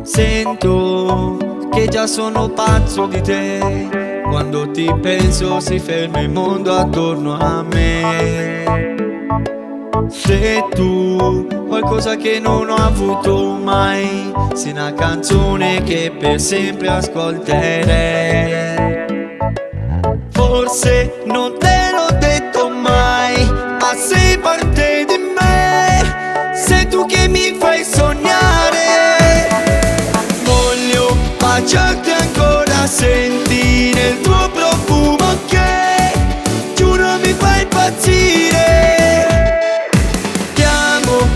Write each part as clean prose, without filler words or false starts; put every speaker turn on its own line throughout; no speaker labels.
Sento che già sono pazzo di te, quando ti penso si ferma il mondo attorno a me. Se tu qualcosa che non ho avuto mai, sei una canzone che per sempre ascolterei. Forse non te l'ho detto mai, ma sei parte di me, sei tu che mi fai sognare. Voglio baciarti ancora, sentire il tuo profumo che giuro mi fa impazzire.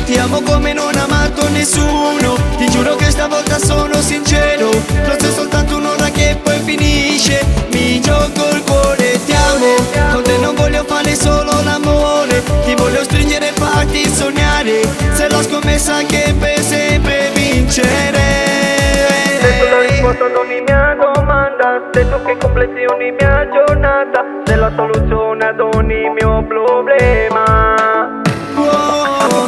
Ti amo come non ho amato nessuno, ti giuro che stavolta sono sincero. Forse è soltanto un'ora che poi finisce, mi gioco il cuore. Ti amo, con te non voglio fare solo l'amore, ti voglio stringere e farti sognare. Sei la scommessa che per sempre vincerei.
Sei tu la risposta ad ogni mia domanda, sei tu che completi ogni mia giornata, sei la soluzione ad ogni mio problema.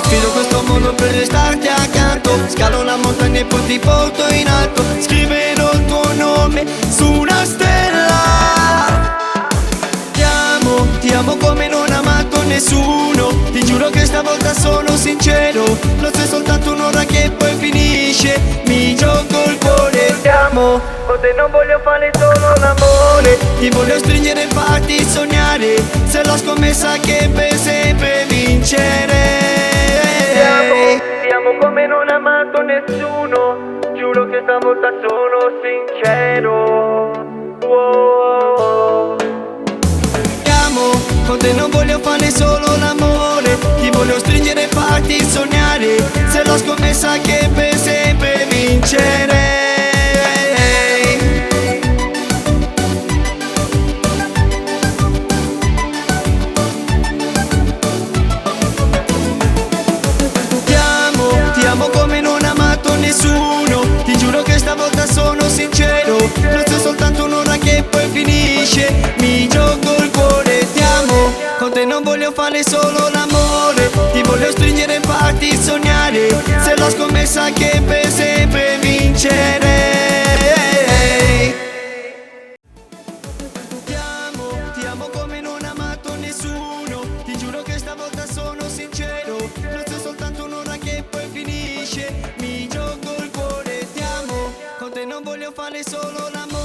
Sfido questo mondo per restarti accanto, scalo la montagna e poi ti porto in alto. Scriverò il tuo nome su una stella. Ti amo come non ho amato nessuno, ti giuro che stavolta sono sincero. Non sei soltanto un'ora che poi finisce, mi gioco il cuore.
Ti amo, con te non voglio fare solo l'amore,
Ti voglio stringere e farti sognare, sei la scommessa che per sempre vincerei.
ti amo come non ho amato nessuno, giuro che stavolta sono sincero. Wow.
Ti amo, con te non voglio fare solo l'amore, ti voglio stringere e farti sognare, sei la scommessa che per sempre vincerei. Ti amo come non ho amato nessuno, ti giuro che stavolta sono sincero. Non sei soltanto un'ora che poi finisce, mi gioco il cuore. Ti amo, con te non voglio fare solo l'amore, ti voglio stringere e farti sognare, sei la scommessa che per sempre vincerei. Ti amo come non ho amato nessuno, ti giuro che stavolta sono sincero. Non sei soltanto un'ora che poi finisce, mi gioco il cuore. Ti amo, con te non voglio fare solo l'amore.